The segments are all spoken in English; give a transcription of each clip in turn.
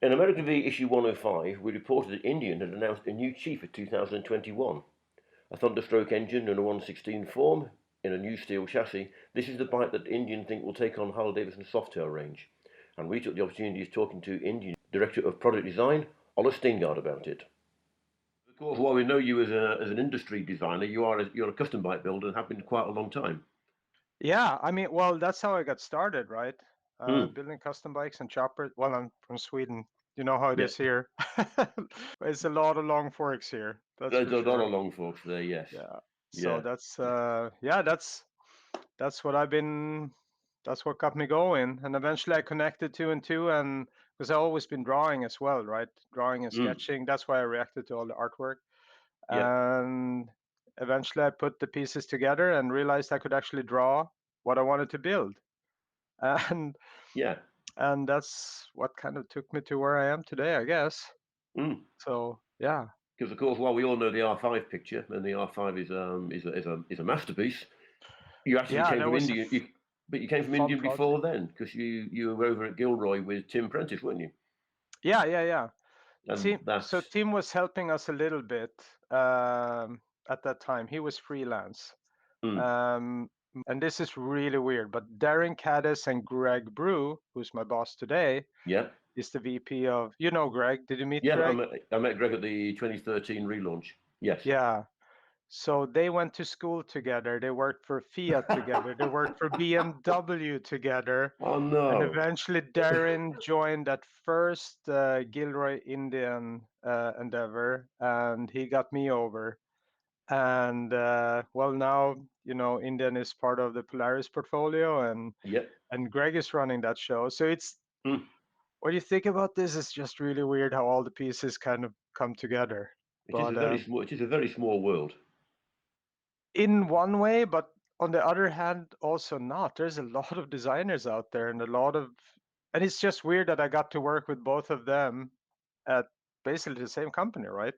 In American V issue 105, we reported that Indian had announced a new chief for 2021. A Thunderstroke engine and a 116 form in a new steel chassis. This is the bike that Indian think will take on Harley-Davidson's Softail range. And we took the opportunity of talking to Indian Director of Product Design, Ola Stenegard, about it. Of course, while we know you as an industry designer, you're a custom bike builder and have been quite a long time. Yeah, I mean, well, that's how I got started, right? Mm. Building custom bikes and choppers. Well, I'm from Sweden. You know how it Yeah, is here. It's a lot of long forks here, that's there's for a lot sure. of long forks there. Yes, Yeah. So yeah. that's yeah, that's what I've been. That's what got me going, and eventually I connected two and two, and because I've always been drawing as well, right? Drawing and Mm. sketching. That's why I reacted to all the artwork, Yeah, and eventually I put the pieces together and realized I could actually draw what I wanted to build, and yeah. and that's what kind of took me to where I am today, I guess. Mm. So yeah, Because of course, while we all know the R5 picture, and the R5 is a masterpiece, you actually yeah, came that from was India. But you came from fun India project. before then, because you were over at Gilroy with Tim Prentice, weren't you? Yeah, yeah, yeah. And Tim, that's so Tim was helping us a little bit at that time. He was freelance. mm, Um, and this is really weird, but Darren Caddis and Greg Brew, who's my boss today, yeah, is the VP of, you know, Greg. Did you meet yeah. Greg? I met Greg at the 2013 relaunch. Yes. Yeah. So they went to school together. They worked for Fiat together. They worked for BMW together. Oh And no. eventually Darren joined that first Gilroy Indian endeavor, and he got me over. And well, now Indian is part of the Polaris portfolio, Yep. and Greg is running that show. So it's Mm. when you think about this, it's just really weird how all the pieces kind of come together. It is a But very small. It is a very small world. in one way, but on the other hand, also not. There's a lot of designers out there, and and it's just weird that I got to work with both of them at basically the same company, right?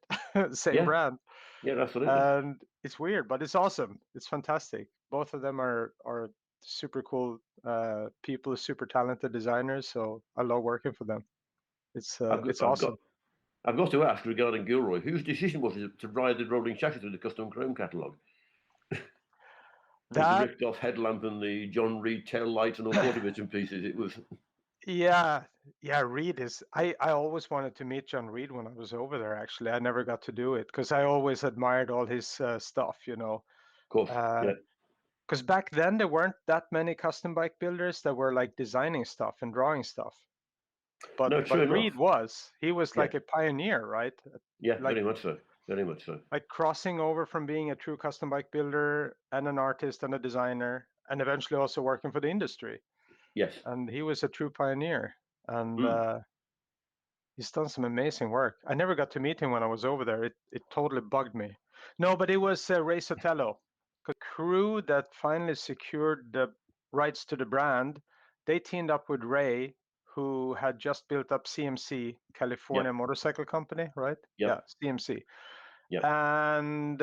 Same Yeah. brand. Yeah. Absolutely. And it's weird, but it's awesome. It's fantastic. Both of them are super cool people, super talented designers. So I love working for them. I've got, It's I've got awesome. I've got to ask regarding Gilroy, whose decision was it to ride the rolling chassis through the custom chrome catalogue with the That ripped off headlamp and the John Reed tail lights and all sorts of bits and pieces? It was yeah, yeah. Reed is. I always wanted to meet John Reed when I was over there. Actually, I never got to do it because I always admired all his stuff. of course, yeah. Because back then there weren't that many custom bike builders that were like designing stuff and drawing stuff. But No, true Reed enough. was. He was Yeah, like a pioneer, right? yeah, Like very much so. Very much so. like crossing over from being a true custom bike builder and an artist and a designer, and eventually also working for the industry. Yes. And he was a true pioneer. And Mm. he's done some amazing work. I never got to meet him when I was over there. It totally bugged me. No, but it was Ray Sotelo, the crew that finally secured the rights to the brand. They teamed up with Ray, who had just built up CMC, California Yep. Motorcycle Company, right? Yeah, Yep. CMC. Yep. And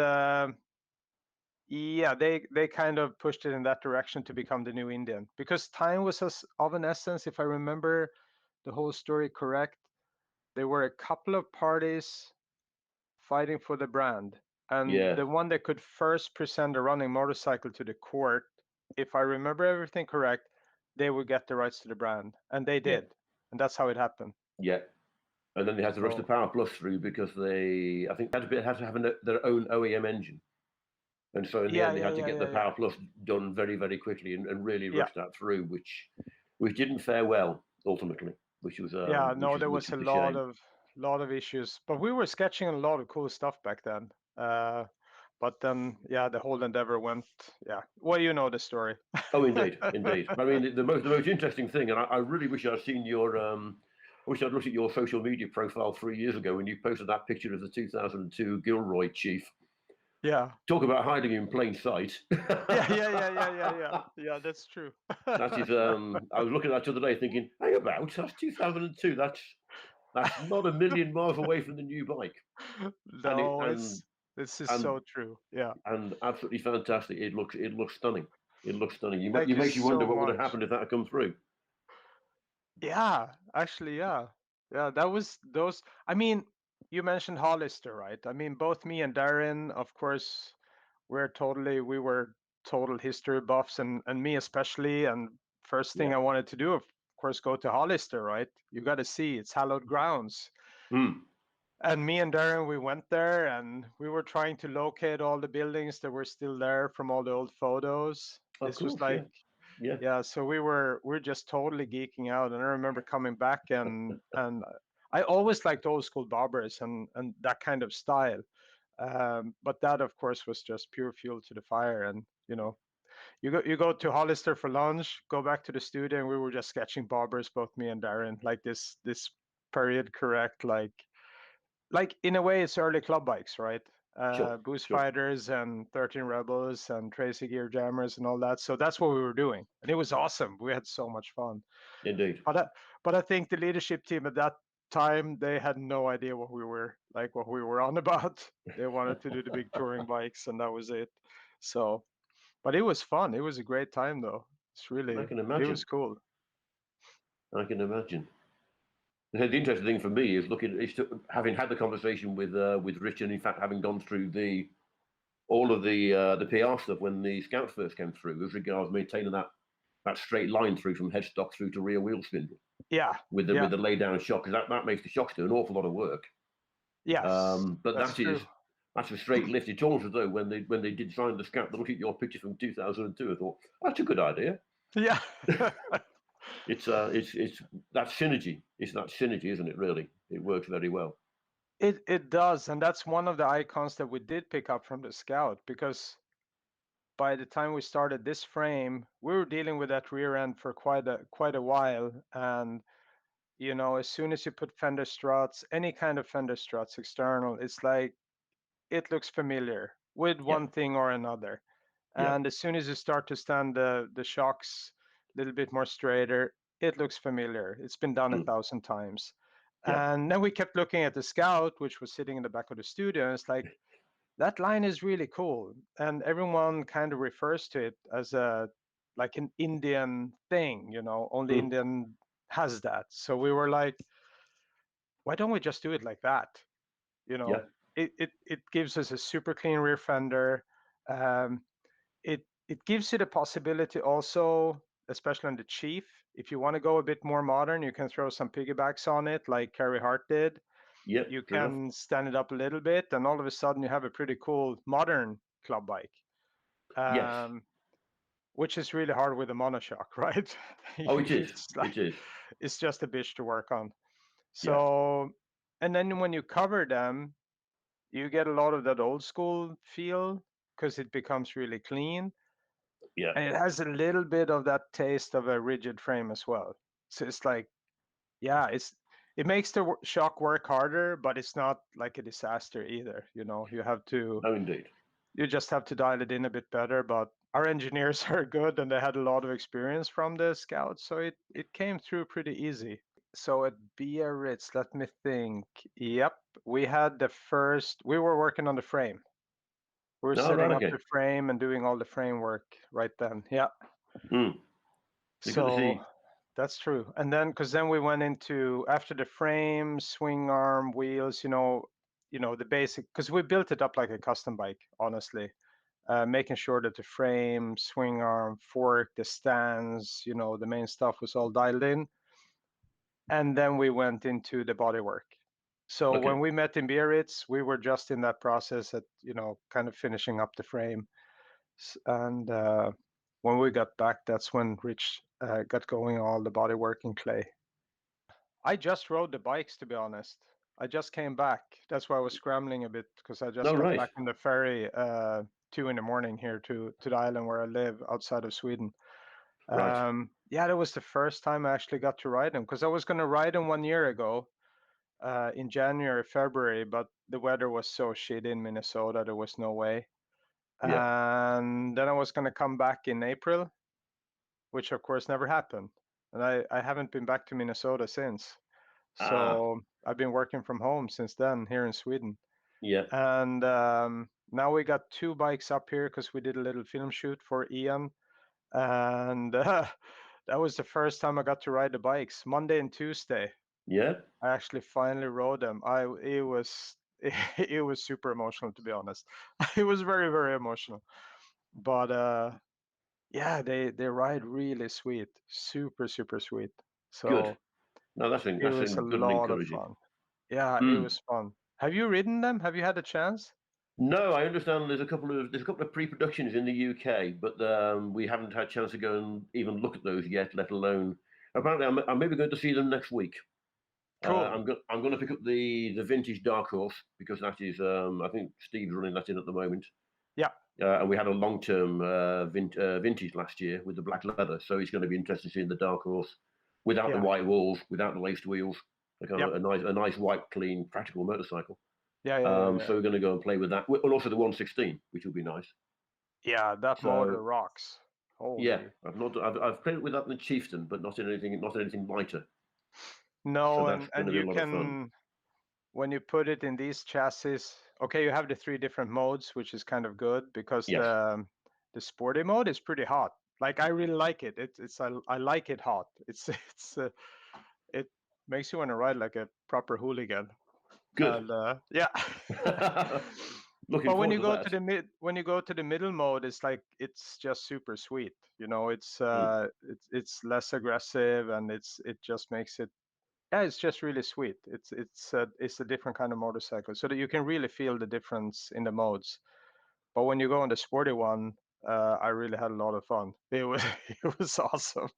yeah, they kind of pushed it in that direction to become the new Indian because time was of an essence. If I remember the whole story correct, there were a couple of parties fighting for the brand, and Yeah. the one that could first present a running motorcycle to the court, if I remember everything correct, they would get the rights to the brand, and they Yeah. did, and that's how it happened. Yeah. And then they had to rush the So Power Plus through because I think, had to have their own OEM engine. And so in the yeah, end, they yeah, had to yeah, get the yeah, yeah, Power Plus done very, very quickly and really yeah, rush that through, which didn't fare well ultimately, yeah. No, there which was is a a shame. lot of issues, but we were sketching a lot of cool stuff back then. But then, yeah, the whole endeavor went, yeah. Well, you know the story. Oh, indeed, indeed. I mean, the most interesting thing, and I really wish I'd seen I wish I'd looked at your social media profile 3 years ago when you posted that picture of the 2002 Gilroy Chief. Yeah, Talk about hiding in plain sight. yeah, yeah, yeah, yeah, yeah, yeah. Yeah, that's true. That is, I was looking at that the other day thinking, hang about, that's 2002. That's not a million miles away from the new bike, and it No, it's this is and so true. Yeah. and absolutely fantastic. It looks stunning. It looks stunning. Thank You you makes you wonder so what would have much. happened if that had come through. Yeah, actually, yeah. Yeah, that was those. I mean, you mentioned Hollister, right? I mean, both me and Darren, of course, we were total history buffs, and me especially. And first thing Yeah. I wanted to do, of course, go to Hollister, right? You got to see it's hallowed grounds. Mm. And me and Darren, we went there and we were trying to locate all the buildings that were still there from all the old photos. Of This was course, like, yeah. Yeah. yeah, so we were just totally geeking out. And I remember coming back and I always liked old school barbers and that kind of style. But that, of course, was just pure fuel to the fire. And you go to Hollister for lunch, go back to the studio, and we were just sketching barbers, both me and Darren, like this period correct, like in a way it's early club bikes, right? Sure. Boost Sure. Fighters and 13 Rebels and Tracy Gear Jammers and all that. So that's what we were doing, and it was awesome. We had so much fun. Indeed. But I think the leadership team at that time, they had no idea what we were on about. They wanted to do the big touring bikes, and that was it. So, but it was fun. It was a great time, though. I can It was imagine. cool. I can imagine. The interesting thing for me having had the conversation with Rich, and in fact having gone through all of the PR stuff when the Scouts first came through, with regards maintaining that straight line through from headstock through to rear wheel spindle Yeah, with the yeah, lay down shock, because that makes the shocks do an awful lot of work. yes, But that's true. that's a straight lift. It's almost as though when they did design the Scout, they looked at your picture from 2002 and thought that's a good idea. Yeah. It's that synergy. It's that synergy, isn't it? Really, it works very well. It does, and that's one of the icons that we did pick up from the Scout, because by the time we started this frame, we were dealing with that rear end for quite a while. And as soon as you put fender struts, any kind of fender struts external, it's like it looks familiar with Yeah, one thing or another. yeah, And as soon as you start to stand the shocks a little bit more straighter, it looks familiar. It's been done a mm, thousand times. yeah, And then we kept looking at the Scout, which was sitting in the back of the studio, and it's like, that line is really cool. And everyone kind of refers to it as like an Indian thing, only mm, Indian has that. So we were like, why don't we just do it like that? You yeah, know, it gives us a super clean rear fender. Um, it gives you the possibility also, especially on the Chief, if you want to go a bit more modern, you can throw some piggybacks on it, like Carrie Hart did. yeah. You Fair enough. can stand it up a little bit, and all of a sudden you have a pretty cool modern club bike, Yes. um, which is really hard with a monoshock, right? Oh, it is. It's It like is. it's just a bitch to work on. Yeah, So, and then when you cover them, you get a lot of that old school feel because it becomes really clean, yeah. and it has a little bit of that taste of a rigid frame as well. So it's like, yeah, it makes the shock work harder, but it's not like a disaster either. Oh, indeed. You just have to dial it in a bit better. But our engineers are good, and they had a lot of experience from the Scout, so it came through pretty easy. So at Biarritz, let me think. Yep, we were working on the frame. We were Oh, right. setting up Okay. the frame and doing all the framework right then. Yeah. Mm. You've got to So see. that's true. And then, because then we went into, after the frame, swing arm, wheels, the basic, because we built it up like a custom bike, honestly. Making sure that the frame, swing arm, fork, the stands, the main stuff was all dialed in. And then we went into the bodywork. So Okay. when we met in Biarritz, we were just in that process at, kind of finishing up the frame. And when we got back, that's when Rich got going on all the bodywork in clay. I just rode the bikes, to be honest. I just came back. That's why I was scrambling a bit, because I No, just got right. back on the ferry 2 in the morning here to the island where I live outside of Sweden. Right. Yeah, that was the first time I actually got to ride them, because I was going to ride them 1 year ago in January, February, but the weather was so shit in Minnesota, there was no way. Yeah. And then I was going to come back in April, which of course never happened. And I haven't been back to Minnesota since. Ah. So I've been working from home since then here in Sweden. Yeah. And now we got two bikes up here because we did a little film shoot for Ian. And that was the first time I got to ride the bikes, Monday and Tuesday. Yeah, I actually finally rode them. It was it was super emotional, to be honest. It was very, very emotional. But yeah, they ride really sweet, super, super sweet. good. So No, it that's was a good and lot of encouraging. fun. Yeah, it Mm. was fun. Have you ridden them? Have you had a chance? No, I understand there's a couple of pre-productions in the UK, but we haven't had a chance to go and even look at those yet, let alone. Apparently, I'm maybe going to see them next week. Cool. I'm going to pick up the vintage Dark Horse because that is I think Steve's running that in at the moment. Yeah, And we had a long-term vintage last year with the black leather, so it's going to be interesting seeing the Dark Horse without the yeah, white walls, without the laced wheels, like yep, a nice white, clean, practical motorcycle. yeah, yeah, yeah, yeah. So we're going to go and play with that, and also the 116, which will be nice. Yeah, that motor So rocks. yeah, Holy. I've played with that in the Chieftain, but not in anything lighter. So No, that's going and to be a you lot of fun. can, when you put it in these chassis, okay, you have the three different modes, which is kind of good because Yes, the sporty mode is pretty hot. Like I really like it. I like it hot. It makes you want to ride like a proper hooligan. good. And yeah. Looking But when forward you to go to that. the when you go to the middle mode, it's like it's just super sweet. You know, Mm, it's less aggressive and it just makes it, yeah, it's just really sweet. It's a different kind of motorcycle, so that you can really feel the difference in the modes. But when you go on the sporty one, I really had a lot of fun. It was it was awesome.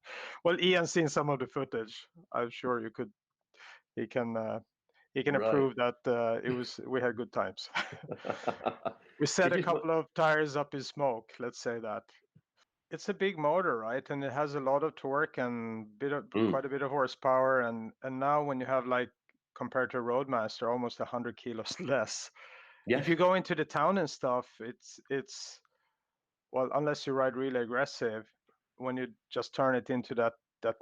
Well, Ian's seen some of the footage. I'm sure you could. He can he can right. approve that it was we had good times. We set It a is. couple of tires up in smoke. Let's say that. It's a big motor, right? And it has a lot of torque and Mm, quite a bit of horsepower. And now when you have like compared to Roadmaster, almost 100 kilos less. If yes. you go into the town and stuff, it's well, unless you ride really aggressive, when you just turn it into that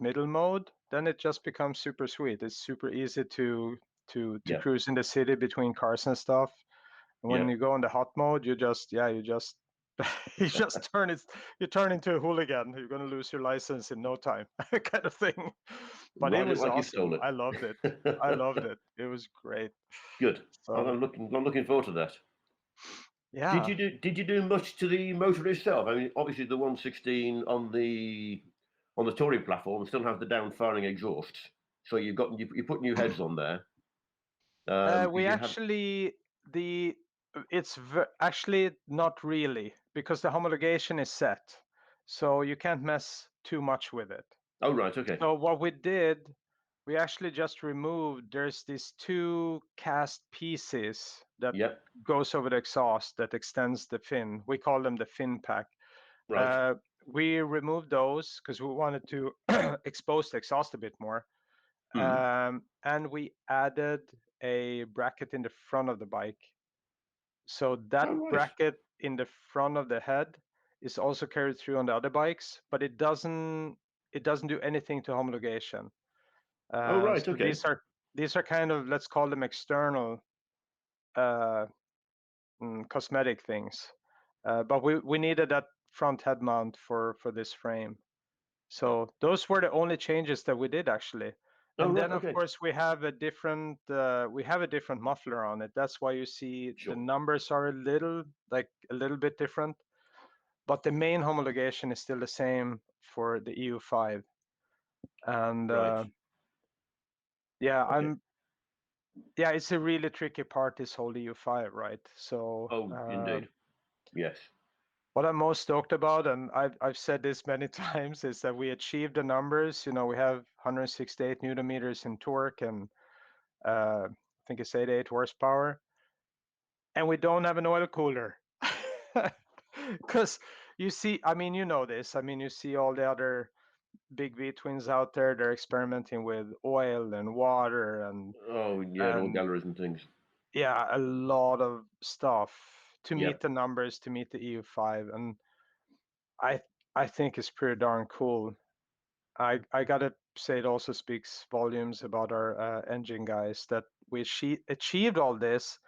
middle mode, then it just becomes super sweet. It's super easy to Yeah. cruise in the city between cars and stuff. And when Yeah. you go in the hot mode, you just you just you turn into a hooligan. You're gonna lose your license in no time, kind of thing. But it Ride it was like you awesome. stole it. I loved it. I loved it. It was great. Good. So I'm looking forward to that. yeah. Did you do much to the motor itself? I mean, obviously the 116 on the touring platform still has the down firing exhausts. So you put new heads on there. We Did you have? actually the actually not really because the homologation is set, so you can't mess too much with it. Oh right, okay. So what we did, we actually just removed. There's these two cast pieces that Yep. goes over the exhaust that extends the fin. We call them the fin pack. Right. Uh, we removed those because we wanted to expose the exhaust a bit more. Mm. And we added a bracket in the front of the bike. So that Oh right. bracket in the front of the head is also carried through on the other bikes, but it doesn't do anything to homologation. Oh right. So Okay. these are kind of, let's call them external uh, cosmetic things. But we needed that front head mount for this frame. So those were the only changes that we did actually. Oh And right. then of Okay. course we have a different muffler on it. That's why you see the Sure. numbers are a little bit different, but the main homologation is still the same for the EU5. And Right. yeah, Okay. it's a really tricky part, this whole EU5, right? So Oh, indeed. Yes. what I'm most stoked about, and I've said this many times, is that we achieved the numbers. You know, we have 168 newton meters in torque and I think it's 88 horsepower, and we don't have an oil cooler. Because you see, I mean, you know this. I mean, you see all the other big V twins out there. They're experimenting with oil and water Oh yeah, and all and galleries and things. yeah, a lot of stuff to meet Yep. the numbers, to meet the EU5, and I I think it's pretty darn cool. I gotta say it also speaks volumes about our engine guys that we achieved all this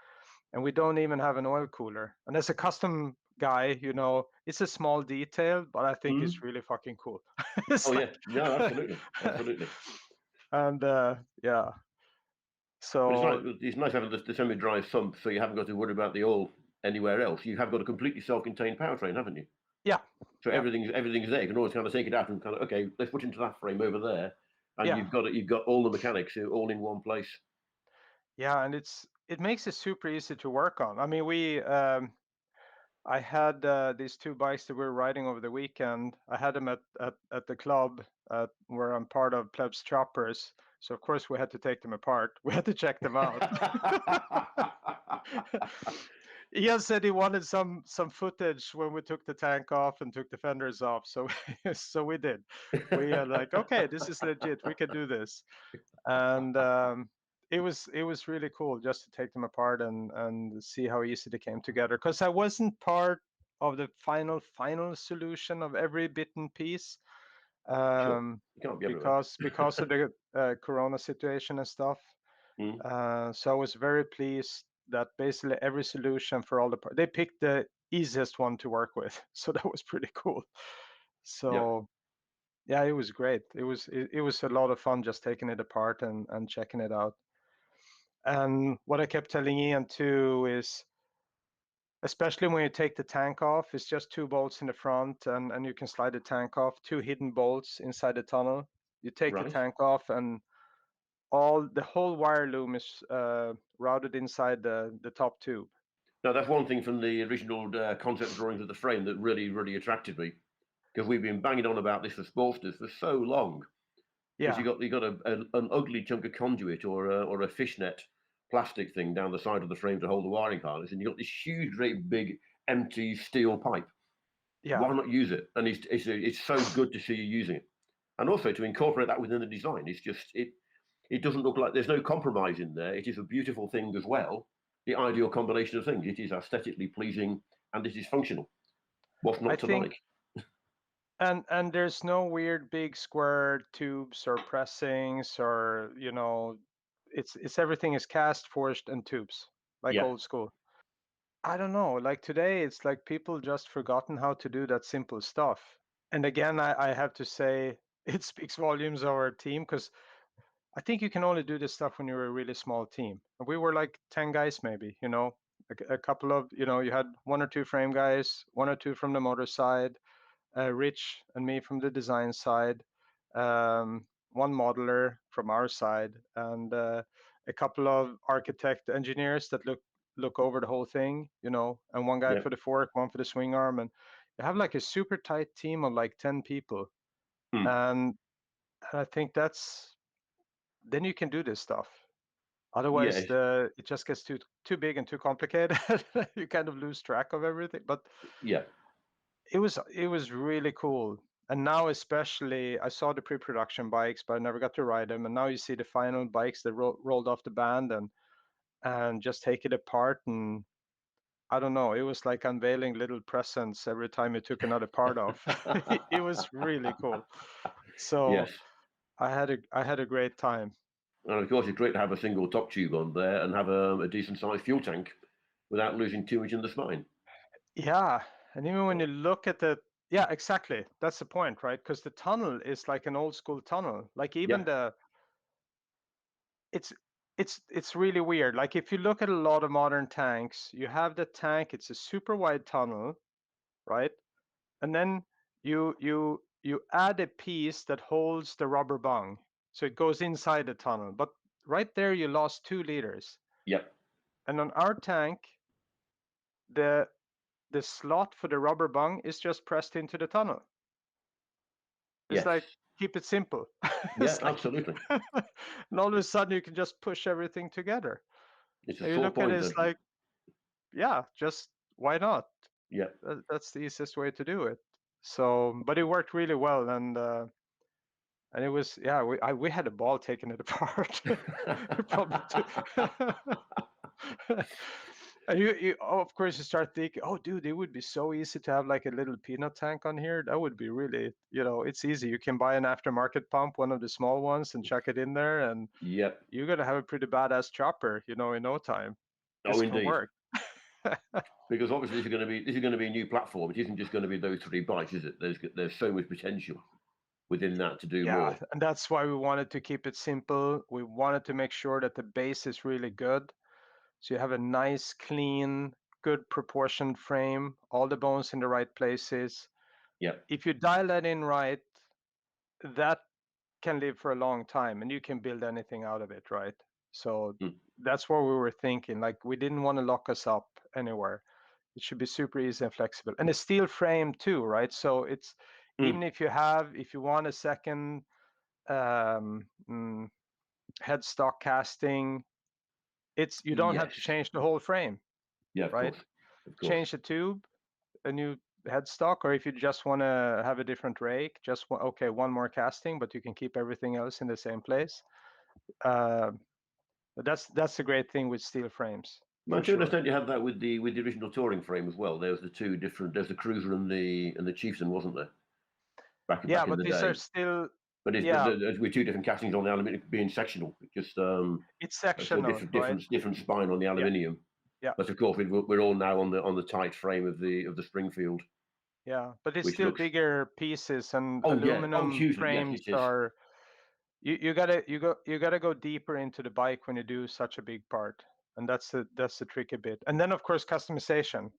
and we don't even have an oil cooler. And as a custom guy, you know, it's a small detail, but I think it's Mm. really fucking cool. Oh It's yeah. like, No, absolutely. Absolutely. and yeah. But So it's nice having the semi-dry sump, so you haven't got to worry about the oil anywhere else. You have got a completely self-contained powertrain, haven't you? yeah, So yeah, everything's there. You can always kind of take it out and kind of, okay, let's put into that frame over there, and yeah, you've got all the mechanics all in one place. yeah, and it makes it super easy to work on. I mean, I had these two bikes that we were riding over the weekend. I had them at the club where I'm part of Plebs Choppers. So of course we had to take them apart. We had to check them out. Ian said he wanted some footage when we took the tank off and took the fenders off. So so we did. We are like, okay, this is legit. We can do this. And it was really cool just to take them apart and see how easy they came together. Because I wasn't part of the final solution of every bit and piece, Sure, you can't be everywhere. because of the Corona situation and stuff. Mm, So I was very pleased that basically every solution for all they picked the easiest one to work with. So that was pretty cool. yeah, So yeah, it was great. It was a lot of fun just taking it apart and checking it out. And what I kept telling Ian too is, especially when you take the tank off, it's just two bolts in the front, and you can slide the tank off, two hidden bolts inside the tunnel. You take the right. tank off, and the whole wire loom is routed inside the top tube. Now that's one thing from the original concept drawings of the frame that really attracted me, because we've been banging on about this for Sportsters for so long. Because Yeah, you got an ugly chunk of conduit or a fishnet plastic thing down the side of the frame to hold the wiring harness, and you got this huge, great big empty steel pipe. yeah. Why not use it? And it's so good to see you using it, and also to incorporate that within the design. It's just it doesn't look like there's no compromise in there. It is a beautiful thing as well. The ideal combination of things. It is aesthetically pleasing and it is functional. What's I not to think, like? and there's no weird big square tubes or pressings or it's everything is cast, forged, and tubes like Yeah, old school. I don't know. Like today, it's like people just forgotten how to do that simple stuff. And again, I have to say it speaks volumes of our team because I think you can only do this stuff when you're a really small team. And we were like 10 guys, maybe, a couple of, you had one or two frame guys, one or two from the motor side, Rich and me from the design side, one modeler from our side, and a couple of architect engineers that look over the whole thing, and one guy yeah, for the fork, one for the swing arm, and you have like a super tight team of like 10 people, hmm. and I think then you can do this stuff. Yeah, Otherwise, it just gets too big and too complicated. You kind of lose track of everything, but yeah, it was really cool. And now especially I saw the pre-production bikes, but I never got to ride them, and now you see the final bikes that rolled off the band and just take it apart, and I don't know, it was like unveiling little presents every time you took another part off. It was really cool. yes. So I had a great time. And of course, it's great to have a single top tube on there and have a decent sized fuel tank without losing too much in the spine. Yeah, and even when you look at the yeah, exactly. That's the point, right? Because the tunnel is like an old school tunnel. Like even Yeah, the it's it's really weird. Like if you look at a lot of modern tanks, you have the tank, it's a super wide tunnel, right? And then you add a piece that holds the rubber bung. So it goes inside the tunnel. But right there you lost 2 liters. yeah, And on our tank, the the slot for the rubber bung is just pressed into the tunnel. It's yes, like keep it simple. yeah, It's like absolutely. and all of a sudden you can just push everything together. It's a And you sore look at it, point. it's like, yeah, just why not? Yeah, That's the easiest way to do it. So, but it worked really well, and it was yeah, we had a ball taking it apart. Probably too. And of course you start thinking, oh dude, it would be so easy to have like a little peanut tank on here. That would be really, it's easy. You can buy an aftermarket pump, one of the small ones, and chuck it in there, and yeah. you're gonna have a pretty badass chopper, in no time. Oh, This can indeed. work. Because obviously this is going to be a new platform. It isn't just going to be those three bikes, is it? There's so much potential within that to do Yeah, more. and that's why we wanted to keep it simple. We wanted to make sure that the base is really good. So you have a nice, clean, good proportioned frame, all the bones in the right places. Yeah. If you dial that in right, that can live for a long time and you can build anything out of it, right? So Mm. that's what we were thinking. Like we didn't want to lock us up anywhere. It should be super easy and flexible. And a steel frame too, right? So it's Mm. even if you want a second um, mm, headstock casting, you don't have Yes. to change the whole frame, Yeah, of right? course. Of course. Change the tube, a new headstock, or if you just want to have a different rake, just okay, one more casting, but you can keep everything else in the same place. Uh, that's the great thing with steel frames, Well, for to an sure. extent, you have that with the original touring frame as well. There's the two different. There's the Cruiser and the Chieftain, wasn't there? Yeah, Back in but the these are day. still, But yeah, with two different castings on the aluminium being sectional, just it's so sectional, right? different spine on the Yeah, aluminium. yeah, But of course, we're all now on the tight frame of the Springfield, yeah. But it's which still looks. bigger pieces, and Oh yeah, oh aluminum hugely, yes, frames it is. are you gotta go deeper into the bike when you do such a big part, and that's the tricky bit. And then of course customization.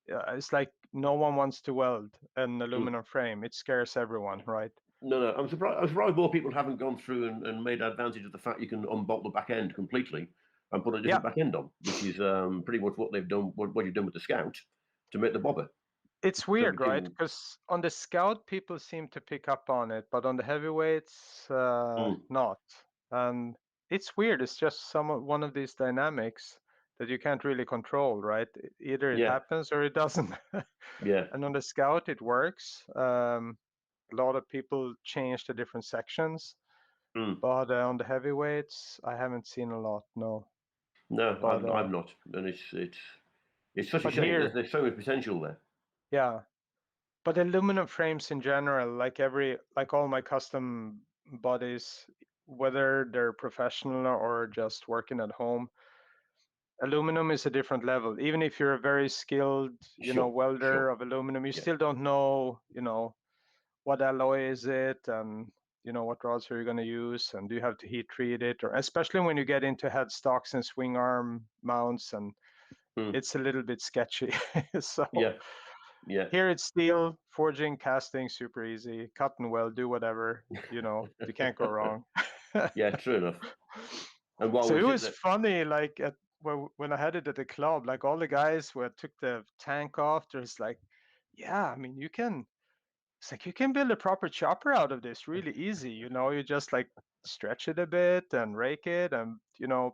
Yeah, it's like no one wants to weld an Mm. aluminum frame. It scares everyone, right? No, no, I'm surprised more people haven't gone through and made advantage of the fact you can unbolt the back end completely and put a Yeah, different back end on, which is pretty much what they've done, what you've done with the Scout to make the bobber. it's So weird, we right? can, Because on the Scout, people seem to pick up on it, but on the heavyweights, mm, not. And it's weird. It's just one of these dynamics that you can't really control, right? Either it yeah, happens or it doesn't. yeah, And on the Scout, it works. A lot of people change the different sections, mm. but on the heavyweights, I haven't seen a lot, no. No, But I've not, and it's such a but shame. here, There's so much potential there. yeah. But aluminum frames in general, like all my custom bodies, whether they're professional or just working at home, aluminum is a different level. Even if you're a very skilled, Sure, welder sure, of aluminum, you yeah, still don't know, what alloy is it, and what rods are you going to use, and do you have to heat treat it, or especially when you get into headstocks and swing arm mounts, and mm. it's a little bit sketchy. So Yeah, yeah, here it's steel, forging, casting, super easy, cut and weld, do whatever, you can't go wrong. yeah. True enough. And while So we're it sitting was there, funny, like when I had it at the club, like all the guys who took the tank off, there's like, yeah, I mean, it's like you can build a proper chopper out of this really easy. You just like stretch it a bit and rake it and,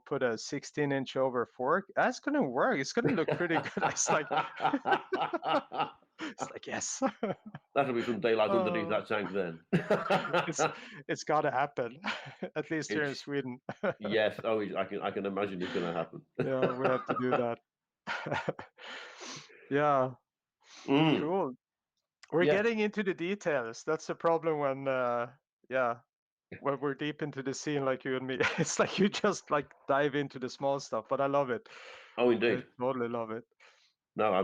put a 16-inch over fork. That's going to work. It's going to look pretty good. It's like, it's like, yes. that'll be some daylight underneath Oh, that tank then. it's it's got to happen, at least here in It's Sweden. yes. Oh, I can imagine it's going to happen. Yeah, we have to do that. Yeah, Mm, cool. We're yeah. getting into the details. That's the problem when, yeah, when we're deep into the scene like you and me. It's like you just like dive into the small stuff, but I love it. Oh, I indeed. totally love it. No,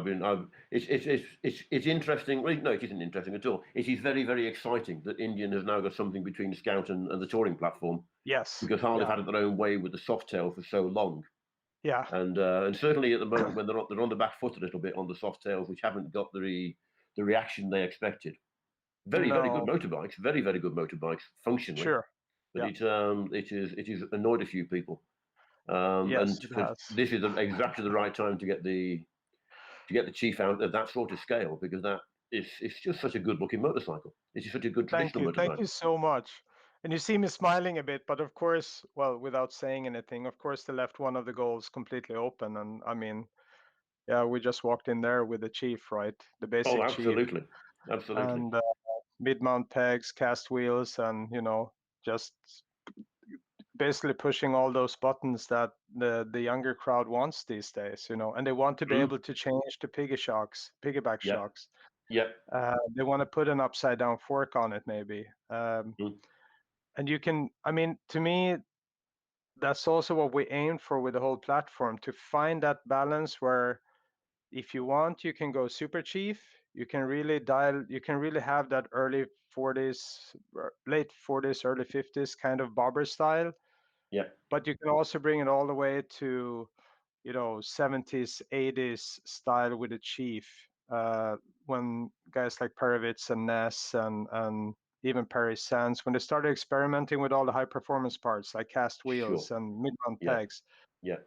it's interesting. Well, no, it isn't interesting at all. It is very, very exciting that Indian has now got something between the Scout and the touring platform Yes. because Harley've Yeah. had it their own way with the soft tail for so long. Yeah. And certainly at the moment when they're on the back foot a little bit on the soft tails, which haven't got the reaction they expected. Very, very good No. motorbikes, very, very good motorbikes functionally, Sure. but Yeah. it is annoyed a few people. Yes, And it for, has. this is exactly the right time to get the Chief out at that sort of scale because that is it's just such a good looking motorcycle. It's just such a good Thank traditional you. Thank you motorcycle. so much. And you see me smiling a bit, but of course, well, without saying anything, of course, they left one of the goals completely open. And I mean, yeah, we just walked in there with the chief, right? The Oh, basic chief. absolutely, absolutely. And mid-mount pegs, cast wheels, and just basically pushing all those buttons that the younger crowd wants these days. And they want to be Mm, able to change the piggyback yeah, shocks. yeah, They want to put an upside down fork on it, maybe. mm, And you can, I mean, to me, that's also what we aim for with the whole platform, to find that balance where if you want, you can go super chief. You can really have that early 40s, late 40s, early 50s kind of bobber style, Yeah. but you can also bring it all the way to 70s, 80s style with a chief. When guys like Perovitz and Ness and even Perry Sands, when they started experimenting with all the high performance parts like cast Sure. wheels and mid mount Yeah. pegs, Yeah.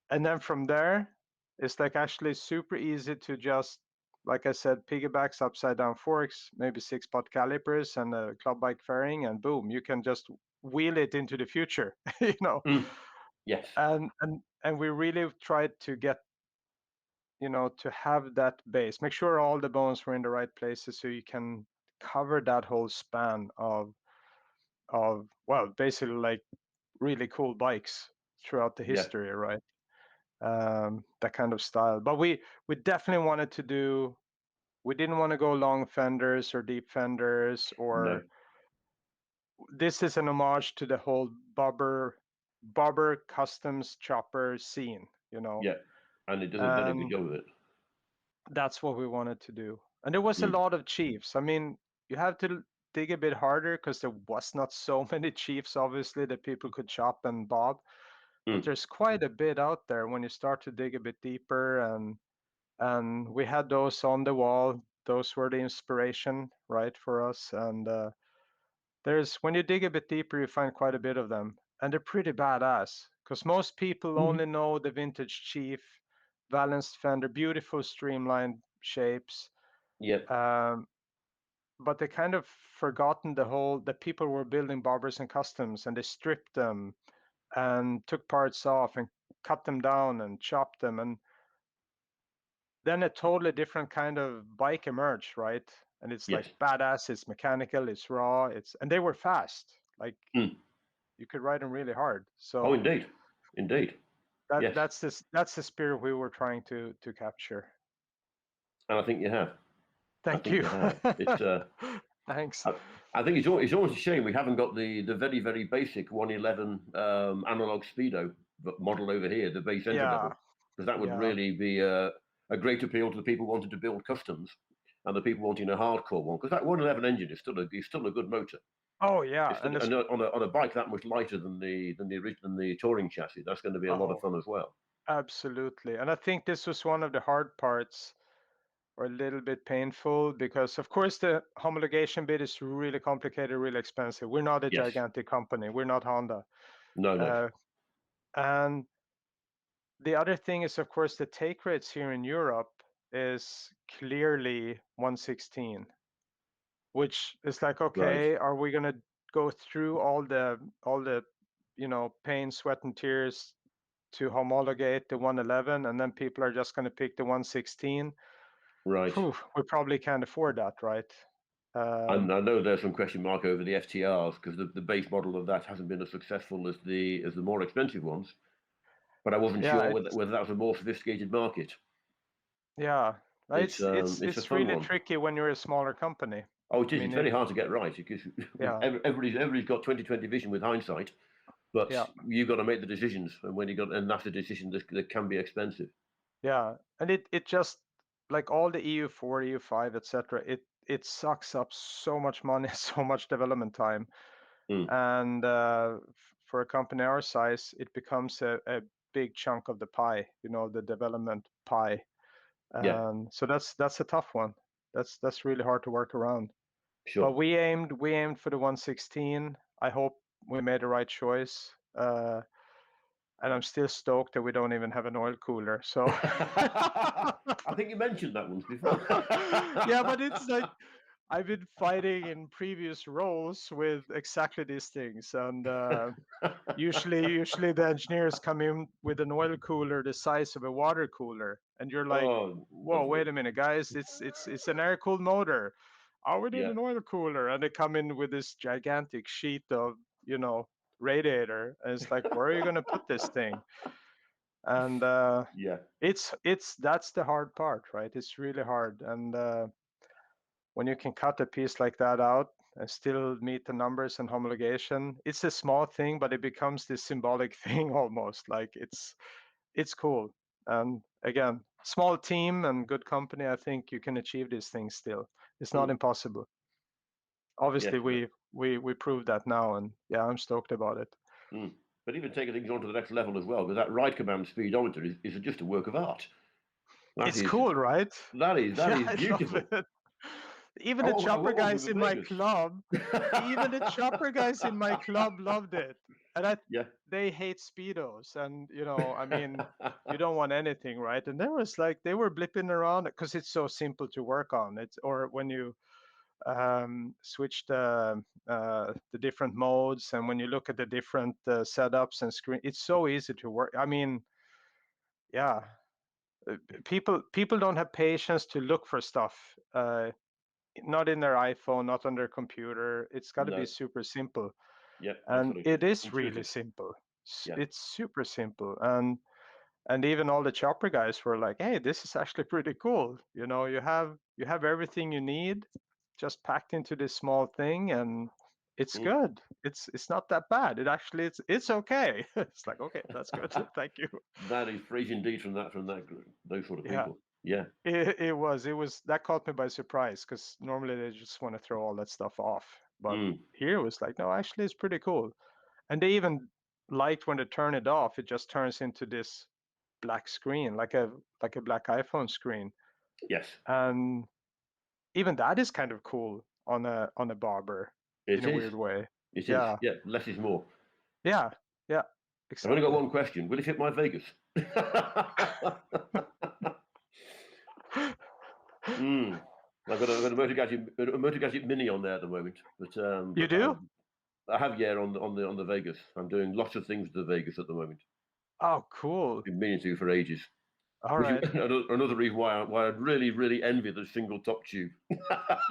and then from there, it's like actually super easy to just, like I said, piggybacks, upside down forks, maybe 6-pot calipers and a club bike fairing, and boom, you can just wheel it into the future, you know. Mm. Yes. And we really tried to get, to have that base, make sure all the bones were in the right places so you can cover that whole span of well, basically like really cool bikes throughout the Yeah. history, right? That kind of style. But we definitely wanted to do. We didn't want to go long fenders or deep fenders, No. or this is an homage to the whole bobber customs chopper scene, Yeah. And it doesn't and go with it. that's what we wanted to do. And there was a Mm. lot of chiefs. I mean, you have to dig a bit harder because there was not so many chiefs, obviously, that people could chop and bob. But Mm. there's quite a bit out there when you start to dig a bit deeper, and we had those on the wall. Those were the inspiration, right, for us. And there's when you dig a bit deeper, you find quite a bit of them, and they're pretty badass. Because most people Mm. only know the vintage Chief, balanced fender, beautiful streamlined shapes, Yeah. um, but they kind of forgotten the whole that people were building bobbers and customs, and they stripped them and took parts off and cut them down and chopped them, and then a totally different kind of bike emerged, right? And it's like Yes. badass, it's mechanical, it's raw, and they were fast. Like Mm. you could ride them really hard. Oh, So indeed. Indeed. Yes. that's the spirit we were trying to capture. And I think you have. I Thank think you. you have. It's Thanks. I, I think it's almost a shame we haven't got the very very basic 111 analog speedo model over here, the base entry Yeah, level, because that would yeah. really be a great appeal to the people wanting to build customs and the people wanting a hardcore one. Because that 111 engine is still a good motor. Oh yeah, It's and it's and on a bike that much lighter than the original than the touring chassis. That's going to be a lot of oh, fun as well. absolutely. And I think this was one of the hard parts, or a little bit painful, because of course the homologation bit is really complicated, really expensive. We're not a Yes. gigantic company. We're not Honda. No. No. Uh, and the other thing is, of course, the take rates here in Europe is clearly 116, which is like, Right. okay, are we gonna go through all the pain, sweat, and tears to homologate the 111, and then people are just gonna pick the 116? Right. Phew, we probably can't afford that, right? And Um, I know there's some question mark over the FTRs because the base model of that hasn't been as successful as the more expensive ones. But I wasn't yeah, sure whether that was a more sophisticated market. yeah, it's it's It's a it's fun really one. tricky when you're a smaller company. Oh, it I is. mean, It's very hard to get right because yeah, everybody's got 20/20 vision with hindsight, but yeah, you've got to make the decisions, and and that's a decision that can be expensive. yeah, and it just, like all the EU4, EU5, etc. It sucks up so much money, so much development time, Mm. and for a company our size, it becomes a big chunk of the pie, the development pie. Yeah, So that's a tough one. That's really hard to work around. But sure. we aimed for the 116. I hope we made the right choice. And I'm still stoked that we don't even have an oil cooler. So I think you mentioned that once before. yeah, but it's like I've been fighting in previous roles with exactly these things, and usually the engineers come in with an oil cooler the size of a water cooler, and you're like, Oh, whoa, lovely. wait a minute, guys, it's an air cooled motor. Oh, we need Yeah, an oil cooler, and they come in with this gigantic sheet of radiator, and it's like, where are you going to put this thing? And yeah, it's that's the hard part, right? It's really hard, and when you can cut a piece like that out and still meet the numbers and homologation, it's a small thing, but it becomes this symbolic thing almost. Like it's cool. And again, small team and good company, I think you can achieve these things still. It's not Mm. impossible. Yes. Obviously, we proved that now, and yeah, I'm stoked about it. Mm. But even taking things on to the next level as well, because that ride command speedometer is just a work of art. That It's is cool, right? that Yeah, is I love beautiful. it. Even the How chopper was it guys with in my Vegas? club, even the chopper guys in my club loved it. And Yeah. they hate speedos, and I mean, you don't want anything, right? And there was like they were blipping around because it's so simple to work on. It's or when you switch the different modes, and when you look at the different setups and screen, it's so easy to work. I mean, yeah, people don't have patience to look for stuff. Not in their iPhone, not on their computer. It's got to be No. super simple, Yeah, and absolutely. it is really Intuitive. simple. Yeah. It's super simple, and even all the chopper guys were like, "Hey, this is actually pretty cool. You have everything you need, just packed into this small thing, and it's Mm. good. It's not that bad. It's okay." It's like, okay, that's good. Thank you. That is praise indeed from that group, those sort of Yeah, people. Yeah. it was that caught me by surprise because normally they just want to throw all that stuff off, but Mm. here it was like, no, actually, it's pretty cool. And they even liked when they turn it off, it just turns into this black screen, like a black iPhone screen. Yes. And even that is kind of cool on a barber in It a is. weird way. It is. Yeah, Yeah. Less is more. yeah, yeah, I've only got exactly. one question. Will it fit my Vegas? Mm. I've got a Motor Gadget Mini on there at the moment, You but do? I have on the Vegas. I'm doing lots of things with the Vegas at the moment. Oh, cool. Been meaning to for ages. All Which is right. another reason why I'd really envy the single top tube.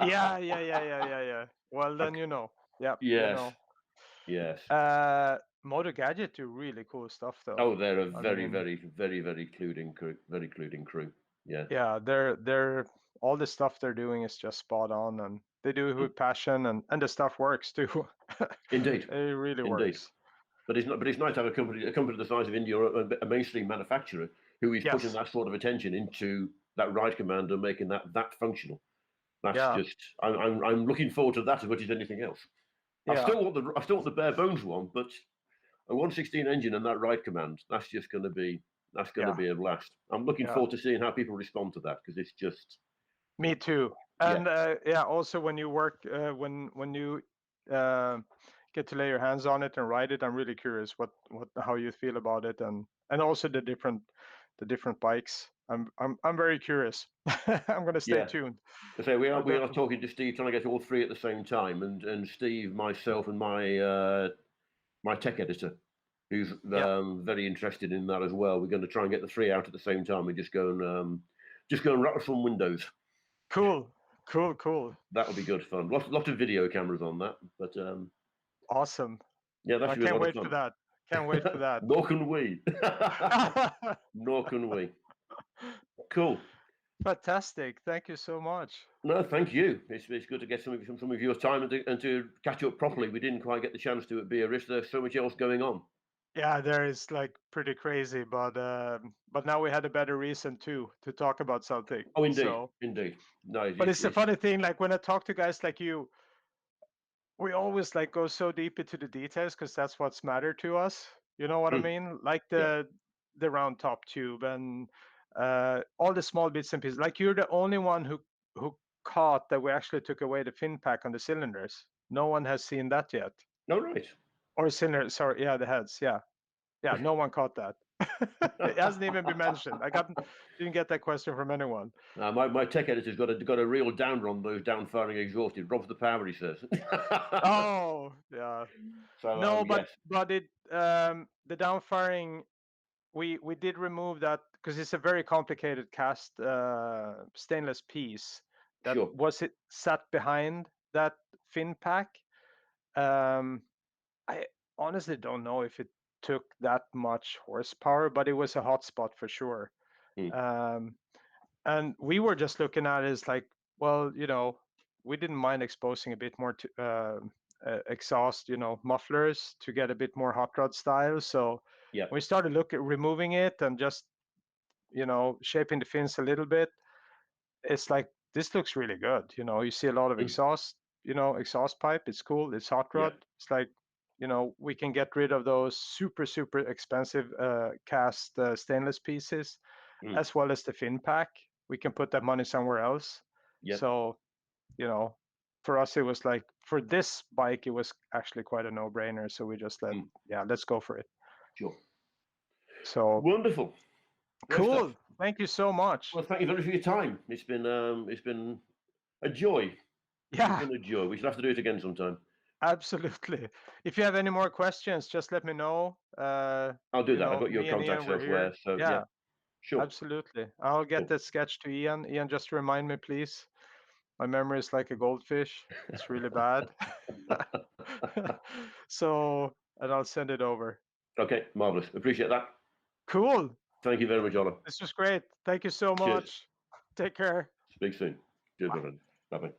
Yeah, yeah, yeah, yeah, yeah, yeah. Well, then I- you know. Yep, you yes, know. yes. Motor Gadget do really cool stuff though. Oh, they're a I very mean, very clued in crew. Yeah. yeah, they're all the stuff they're doing is just spot on, and they do it Mm. with passion, and the stuff works too. Indeed, It really indeed. works. But it's nice to have a company the size of India, or a mainstream manufacturer, who is putting Yes. that sort of attention into that ride command and making that functional. That's Yeah. just I'm looking forward to that as much as anything else. Yeah. I still want the bare bones one, but a 116 engine and that ride command, that's going to Yeah. be a blast. I'm looking Yeah. forward to seeing how people respond to that because it's just Me too. yeah, And yeah, also when you work, when you uh, get to lay your hands on it and ride it, I'm really curious what how you feel about it, and also the different bikes. I'm very curious. I'm gonna stay yeah. tuned. So I'll we are definitely. talking to Steve, trying to get all three at the same time, and Steve, myself, and my tech editor, who's Yeah. very interested in that as well. We're going to try and get the three out at the same time. We just go and rattle some windows. Cool. Cool. Cool. That would be good fun. Lot of video cameras on that, but Awesome. yeah, that I should be a can't lot of wait for fun. that. Can't wait for that. Nor can we. Nor can we. Cool. Fantastic. Thank you so much. No, thank you. It's good to get some of your time and to catch up properly. We didn't quite get the chance to at Biarritz. There's so much else going on. Yeah, there is like pretty crazy, but now we had a better reason too to talk about something. Oh, indeed, So, indeed. No, but it's a funny thing. Like when I talk to guys like you, we always like go so deep into the details because that's what's matter to us. You know what I mm, mean? Like yeah. the round top tube and all the small bits and pieces. Like you're the only one who caught that we actually took away the fin pack on the cylinders. No one has seen that yet. No, right. Or cylinder, sorry, yeah, the heads, yeah. Yeah, no one caught that. It hasn't even been mentioned. Didn't get that question from anyone. My tech editor's got a real downer on those down firing exhaust. It robs the power, he says. Oh, yeah. So No, but yes, but it the downfiring we did remove that because it's a very complicated cast stainless piece that sure. was it sat behind that fin pack. Um, I honestly don't know if it took that much horsepower, but it was a hot spot for sure. Mm, Um, and we were just looking at it as like, well, we didn't mind exposing a bit more to exhaust, mufflers to get a bit more hot rod style. So yeah. we started looking at removing it and just shaping the fins a little bit, it's like, this looks really good. You see a lot of exhaust pipe. It's cool. It's hot Yeah. rod. It's like, we can get rid of those super, super expensive cast stainless pieces, as well as the fin pack. We can put that money somewhere else. Yeah. So, for us, it was like, for this bike, it was actually quite a no-brainer. So we just let's go for it. Sure. So Wonderful. Great cool. stuff. Thank you so much. Well, thank you very much for your time. It's been a joy. Yeah, It's been a joy. We should have to do it again sometime. absolutely. If you have any more questions, just let me know. I'll do that. I've got your Me and contacts Ian, we're elsewhere. here. So yeah, Yeah, sure. absolutely. I'll get Cool. that sketch to Ian. Ian, just remind me, please. My memory is like a goldfish. It's really bad. So, and I'll send it over. Okay, marvelous. Appreciate that. Cool. Thank you very much, Ola. This was great. Thank you so Cheers. much. Take care. Speak soon. Cheers, Bye. my friend. Bye bye.